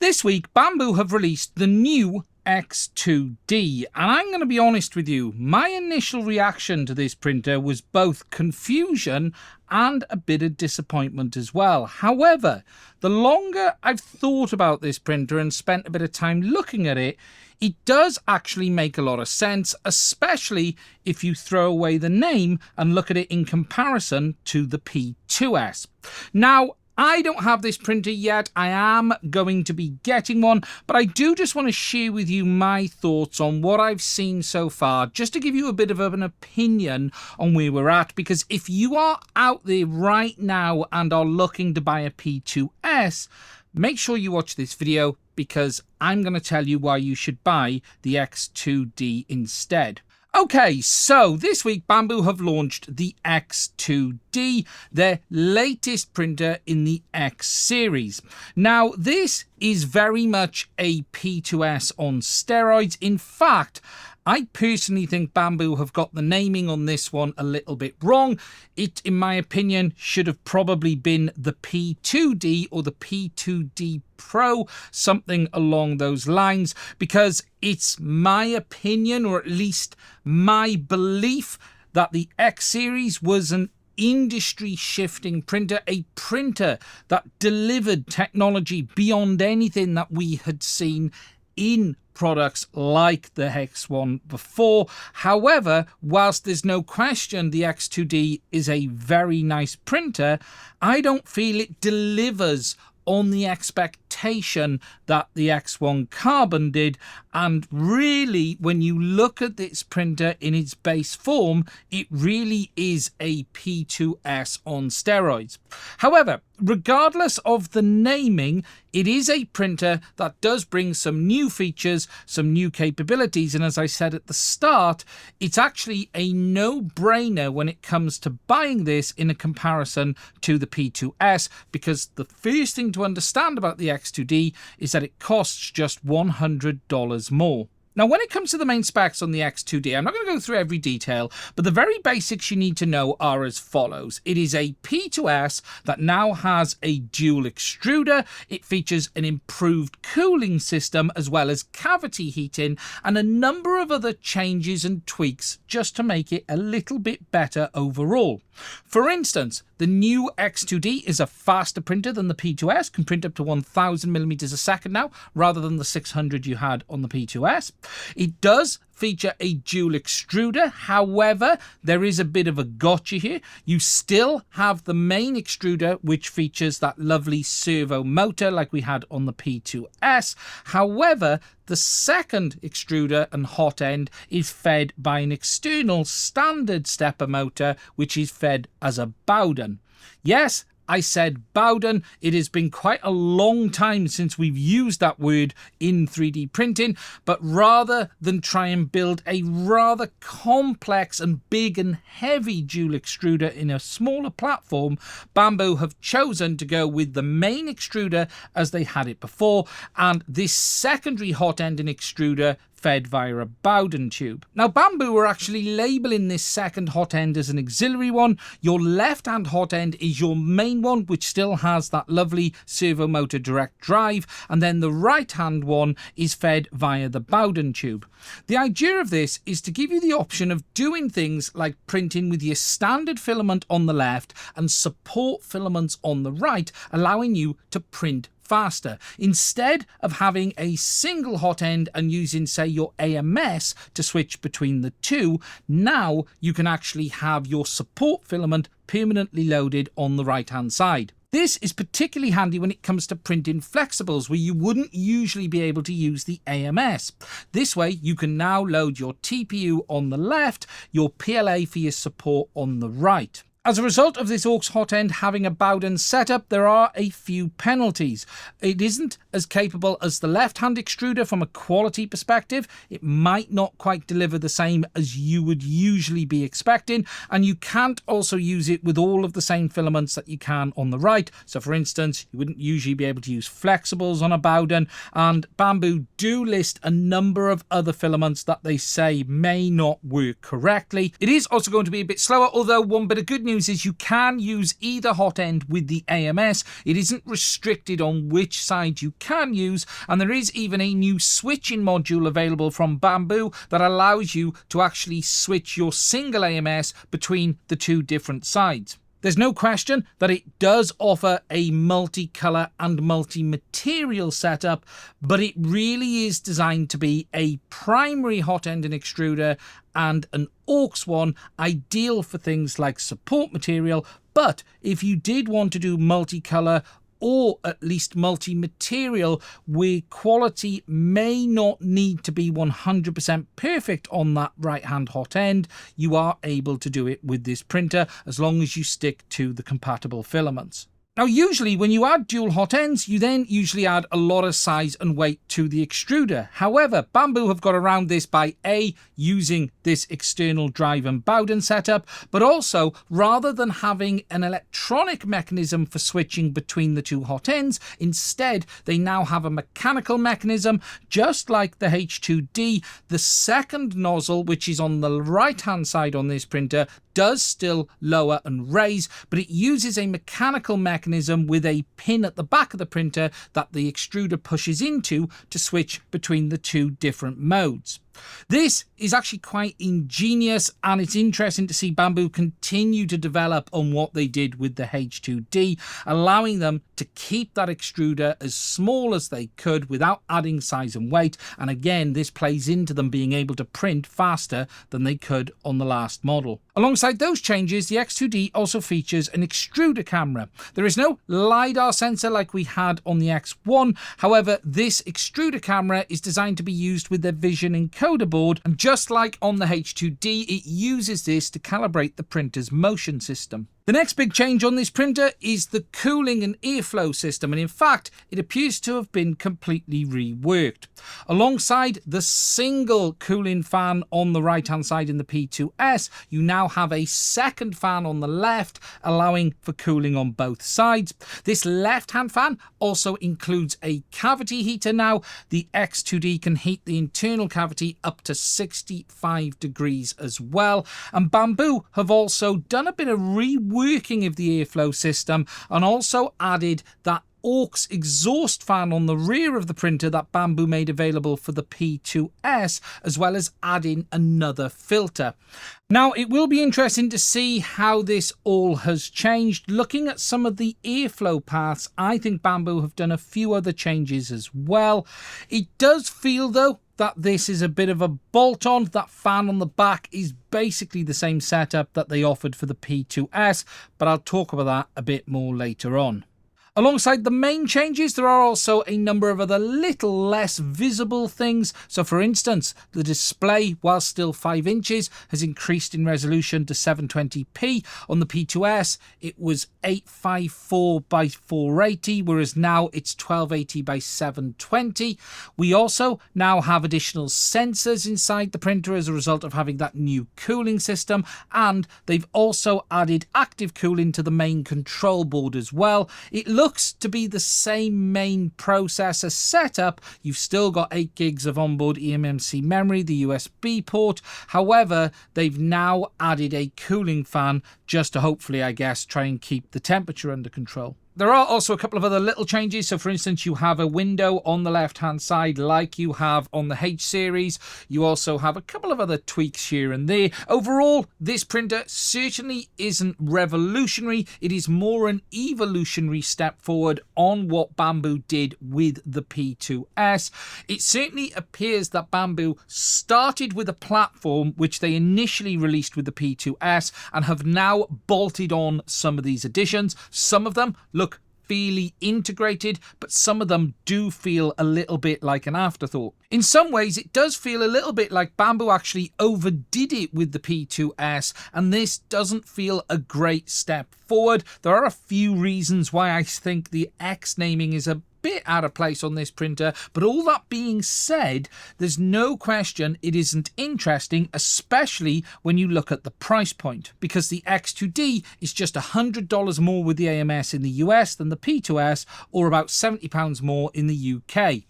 This week, Bambu have released the new X2D, and I'm going to be honest with you, my initial reaction to this printer was both confusion and a bit of disappointment as well. However, the longer I've thought about this printer and spent a bit of time looking at it, it does actually make a lot of sense, especially if you throw away the name and look at it in comparison to the P2S. Now, I don't have this printer yet. I am going to be getting one, but I do just want to share with you my thoughts on what I've seen so far, just to give you a bit of an opinion on where we're at, because if you are out there right now and are looking to buy a P2S, make sure you watch this video because I'm going to tell you why you should buy the X2D instead. Okay, so this week Bambu have launched the X2D, their latest printer in the X series. Now, this is very much a P2S on steroids. In fact, I personally think Bambu have got the naming on this one a little bit wrong. It, in my opinion, should have probably been the P2D or the P2D Pro, something along those lines, because it's my opinion, or at least my belief, that the X series was an industry-shifting printer, a printer that delivered technology beyond anything that we had seen in products like the X1 before. However, whilst there's no question the X2D is a very nice printer, I don't feel it delivers on the expectation that the X1 Carbon did, and really when you look at this printer in its base form, it really is a P2S on steroids. However, regardless of the naming, it is a printer that does bring some new features, some new capabilities, and as I said at the start, it's actually a no-brainer when it comes to buying this in a comparison to the P2S, because the first thing to understand about the X2D is that it costs just $100 more. Now, when it comes to the main specs on the X2D, I'm not going to go through every detail, but the very basics you need to know are as follows. It is a P2S that now has a dual extruder. It features an improved cooling system as well as cavity heating and a number of other changes and tweaks just to make it a little bit better overall. For instance, the new X2D is a faster printer than the P2S, can print up to 1000 millimeters a second now, rather than the 600 you had on the P2S. It does feature a dual extruder. However, there is a bit of a gotcha here. You still have the main extruder, which features that lovely servo motor like we had on the P2S. However, the second extruder and hot end is fed by an external standard stepper motor, which is fed as a Bowden. Yes, I said Bowden. It has been quite a long time since we've used that word in 3D printing, but rather than try and build a rather complex and big and heavy dual extruder in a smaller platform, Bambu have chosen to go with the main extruder as they had it before, and this secondary hot end and extruder fed via a Bowden tube. Now, Bambu are actually labeling this second hot end as an auxiliary one. Your left-hand hot end is your main one, which still has that lovely servo motor direct drive, and then the right-hand one is fed via the Bowden tube. The idea of this is to give you the option of doing things like printing with your standard filament on the left and support filaments on the right, allowing you to print faster, instead of having a single hot end and using, say, your AMS to switch between the two. Now you can actually have your support filament permanently loaded on the right hand side. This is particularly handy when it comes to printing flexibles where you wouldn't usually be able to use the AMS. This way you can now load your TPU on the left, your PLA for your support on the right. As a result of this aux hot end having a Bowden setup, there are a few penalties. It isn't as capable as the left-hand extruder from a quality perspective. It might not quite deliver the same as you would usually be expecting, and you can't also use it with all of the same filaments that you can on the right. So for instance, you wouldn't usually be able to use flexibles on a Bowden, and Bambu do list a number of other filaments that they say may not work correctly. It is also going to be a bit slower, although one bit of good news news is you can use either hot end with the AMS. It isn't restricted on which side you can use, and there is even a new switching module available from Bambu that allows you to actually switch your single AMS between the two different sides. There's no question that it does offer a multicolour and multi-material setup, but it really is designed to be a primary hot end and extruder and an aux one, ideal for things like support material. But if you did want to do multicolour or at least multi-material where quality may not need to be 100% perfect on that right-hand hot end, you are able to do it with this printer as long as you stick to the compatible filaments. Now, usually when you add dual hot ends, you then usually add a lot of size and weight to the extruder. However, Bambu have got around this by A, using this external drive and Bowden setup, but also rather than having an electronic mechanism for switching between the two hot ends, instead they now have a mechanical mechanism, just like the H2D. The second nozzle, which is on the right hand side on this printer, does still lower and raise, but it uses a mechanical mechanism with a pin at the back of the printer that the extruder pushes into to switch between the two different modes. This is actually quite ingenious, and it's interesting to see Bambu continue to develop on what they did with the H2D, allowing them to keep that extruder as small as they could without adding size and weight. And again, this plays into them being able to print faster than they could on the last model. Alongside those changes, the X2D also features an extruder camera. There is no LiDAR sensor like we had on the X1. However, this extruder camera is designed to be used with their vision encoder board, and just like on the H2D, it uses this to calibrate the printer's motion system. The next big change on this printer is the cooling and airflow system, and in fact it appears to have been completely reworked. Alongside the single cooling fan on the right hand side in the P2S, you now have a second fan on the left, allowing for cooling on both sides. This left hand fan also includes a cavity heater now. The X2D can heat the internal cavity up to 65 degrees as well, and Bambu have also done a bit of reworking of the airflow system and also added that aux exhaust fan on the rear of the printer that Bambu made available for the P2S, as well as adding another filter. Now, it will be interesting to see how this all has changed. Looking at some of the airflow paths, I think Bambu have done a few other changes as well. It does feel, though, that this is a bit of a bolt-on. That fan on the back is basically the same setup that they offered for the P2S, but I'll talk about that a bit more later on. Alongside the main changes, there are also a number of other little less visible things. So for instance, the display, while still 5 inches, has increased in resolution to 720p. On the P2S, it was 854 by 480, whereas now it's 1280 by 720. We also now have additional sensors inside the printer as a result of having that new cooling system, and they've also added active cooling to the main control board as well. It looks to be the same main processor setup. You've still got 8 gigs of onboard eMMC memory, the USB port. However, they've now added a cooling fan just to hopefully, I guess, try and keep the temperature under control. There are also a couple of other little changes. So for instance, you have a window on the left hand side like you have on the H series. You also have a couple of other tweaks here and there. Overall, this printer certainly isn't revolutionary. It is more an evolutionary step forward on what Bambu did with the P2S. It certainly appears that Bambu started with a platform which they initially released with the P2S and have now bolted on some of these additions. Some of them look fairly integrated, but some of them do feel a little bit like an afterthought. In some ways, it does feel a little bit like Bambu actually overdid it with the P2S, and this doesn't feel a great step forward. There are a few reasons why I think the X naming is a bit out of place on this printer, but all that being said, there's no question it isn't interesting, especially when you look at the price point, because the X2D is just $100 more with the AMS in the US than the P2S, or about £70 more in the UK.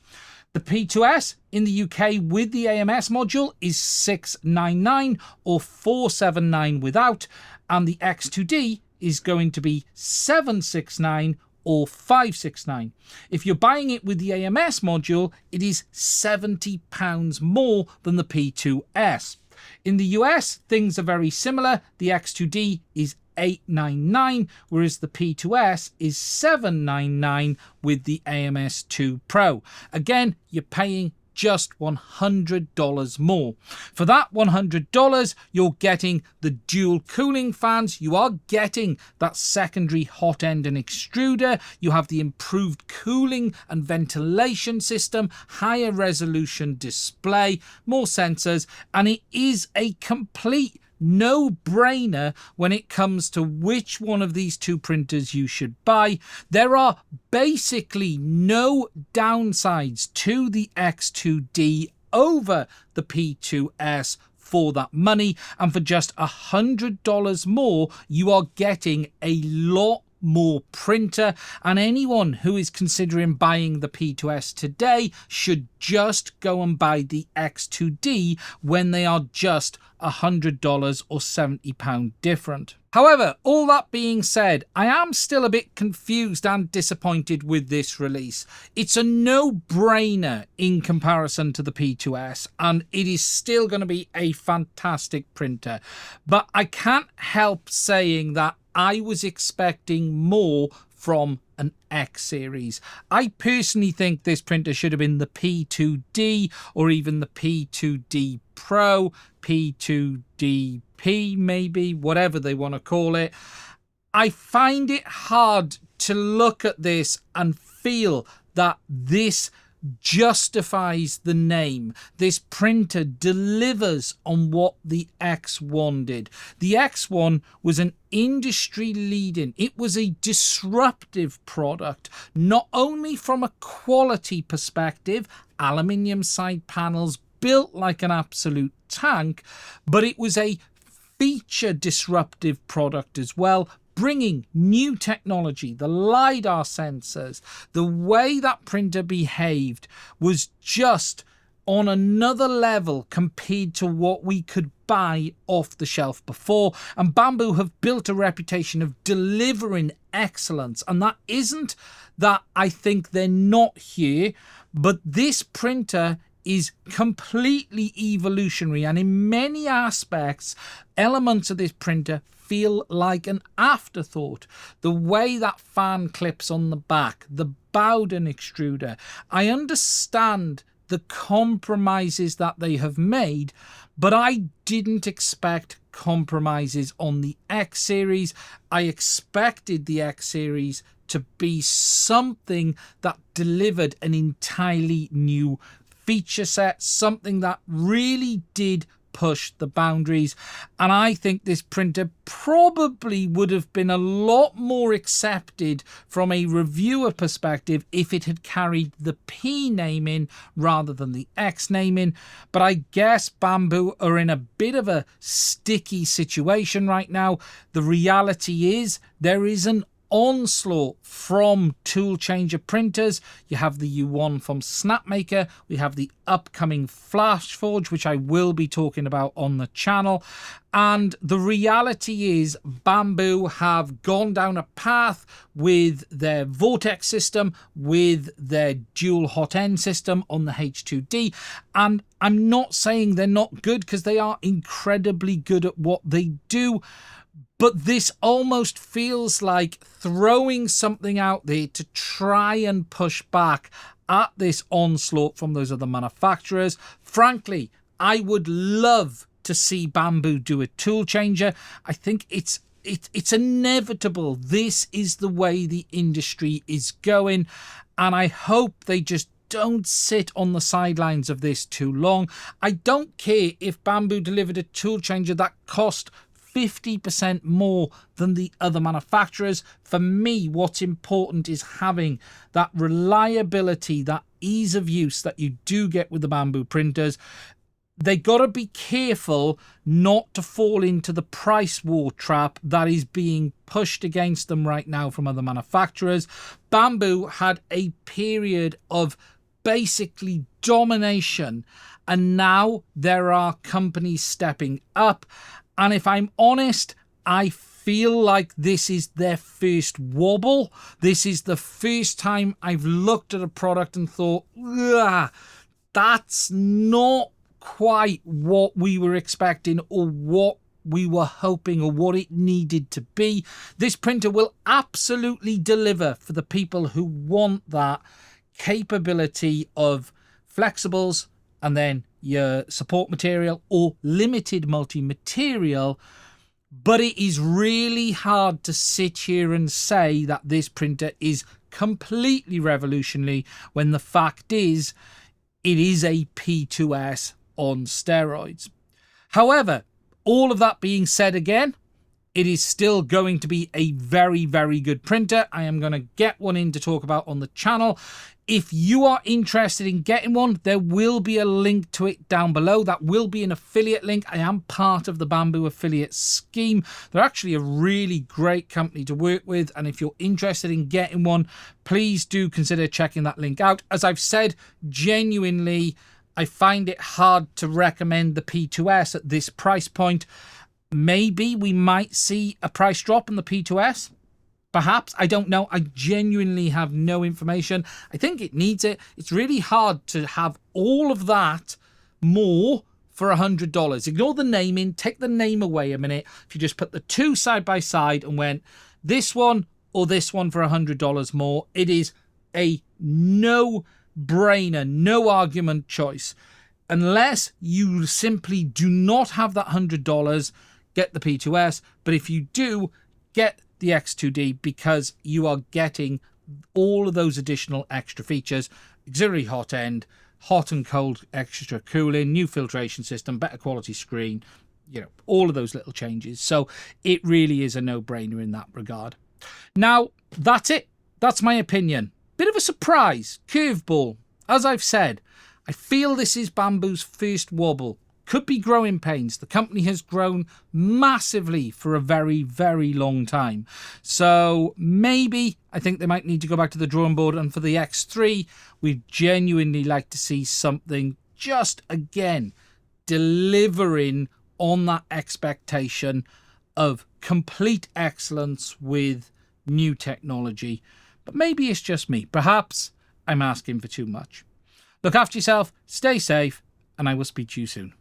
The P2S in the UK with the AMS module is $699 or $479 without, and the X2D is going to be $769 or $569. If you're buying it with the AMS module, it is £70 more than the P2S. In the US, things are very similar. The X2D is $899, whereas the P2S is $799 with the AMS2 Pro. Again, you're paying just $100 more. For that $100, you're getting the dual cooling fans, you are getting that secondary hot end and extruder, you have the improved cooling and ventilation system, higher resolution display, more sensors, and it is a complete no-brainer when it comes to which one of these two printers you should buy. There are basically no downsides to the X2D over the P2S for that money, and for just $100 more, you are getting a lot more printer, and anyone who is considering buying the P2S today should just go and buy the X2D when they are just $100 or £70 different. However, all that being said, I am still a bit confused and disappointed with this release. It's a no-brainer in comparison to the P2S, and it is still going to be a fantastic printer. But I can't help saying that I was expecting more from an X series. I personally think this printer should have been the P2D or even the P2D Pro, P2DP maybe, whatever they want to call it. I find it hard to look at this and feel that this justifies the name. This printer delivers on what the X1 did. The X1 was an industry leading, it was a disruptive product, not only from a quality perspective, aluminium side panels built like an absolute tank, but it was a feature disruptive product as well, bringing new technology, the LiDAR sensors. The way that printer behaved was just on another level compared to what we could buy off the shelf before. And Bambu have built a reputation of delivering excellence. And that isn't that I think they're not here, but this printer is completely evolutionary. And in many aspects, elements of this printer feel like an afterthought. The way that fan clips on the back, the Bowden extruder. I understand the compromises that they have made, but I didn't expect compromises on the X series. I expected the X series to be something that delivered an entirely new feature set, something that really did push the boundaries. And I think this printer probably would have been a lot more accepted from a reviewer perspective if it had carried the P naming rather than the X naming. But I guess Bambu are in a bit of a sticky situation right now. The reality is there is an onslaught from tool changer printers. You have the U1 from Snapmaker, we have the upcoming Flashforge, which I will be talking about on the channel, and the reality is Bambu have gone down a path with their Vortex system, with their dual hot end system on the H2D, and I'm not saying they're not good, because they are incredibly good at what they do. But this almost feels like throwing something out there to try and push back at this onslaught from those other manufacturers. Frankly, I would love to see Bambu do a tool changer. I think it's inevitable. This is the way the industry is going, and I hope they just don't sit on the sidelines of this too long. I don't care if Bambu delivered a tool changer that cost 50% more than the other manufacturers. For me, what's important is having that reliability, that ease of use that you do get with the Bambu printers. They got to be careful not to fall into the price war trap that is being pushed against them right now from other manufacturers. Bambu had a period of basically domination, and now there are companies stepping up. And if I'm honest, I feel like this is their first wobble. This is the first time I've looked at a product and thought, that's not quite what we were expecting or what we were hoping or what it needed to be. This printer will absolutely deliver for the people who want that capability of flexibles and then your support material or limited multi-material. But it is really hard to sit here and say that this printer is completely revolutionary when the fact is it is a P2S on steroids. However, all of that being said again, it is still going to be a very, very good printer. I am going to get one in to talk about on the channel. If you are interested in getting one, there will be a link to it down below. That will be an affiliate link. I am part of the Bambu affiliate scheme. They're actually a really great company to work with. And if you're interested in getting one, please do consider checking that link out. As I've said, genuinely, I find it hard to recommend the P2S at this price point. Maybe we might see a price drop in the P2S. Perhaps, I don't know. I genuinely have no information. I think it needs it. It's really hard to have all of that more for $100. Ignore the naming, take the name away a minute. If you just put the two side by side and went this one or this one for $100 more, it is a no-brainer, no argument choice. Unless you simply do not have that $100, get the P2S. But if you do, get the X2D because you are getting all of those additional extra features. Auxiliary hot end, hot and cold extra cooling, new filtration system, better quality screen, all of those little changes. So it really is a no-brainer in that regard. Now, that's it. That's my opinion. Bit of a surprise, curveball. As I've said, I feel this is Bambu's first wobble. Could be growing pains. The company has grown massively for a very, very long time. So maybe I think they might need to go back to the drawing board. And for the X3, we'd genuinely like to see something just, again, delivering on that expectation of complete excellence with new technology. But maybe it's just me. Perhaps I'm asking for too much. Look after yourself, stay safe, and I will speak to you soon.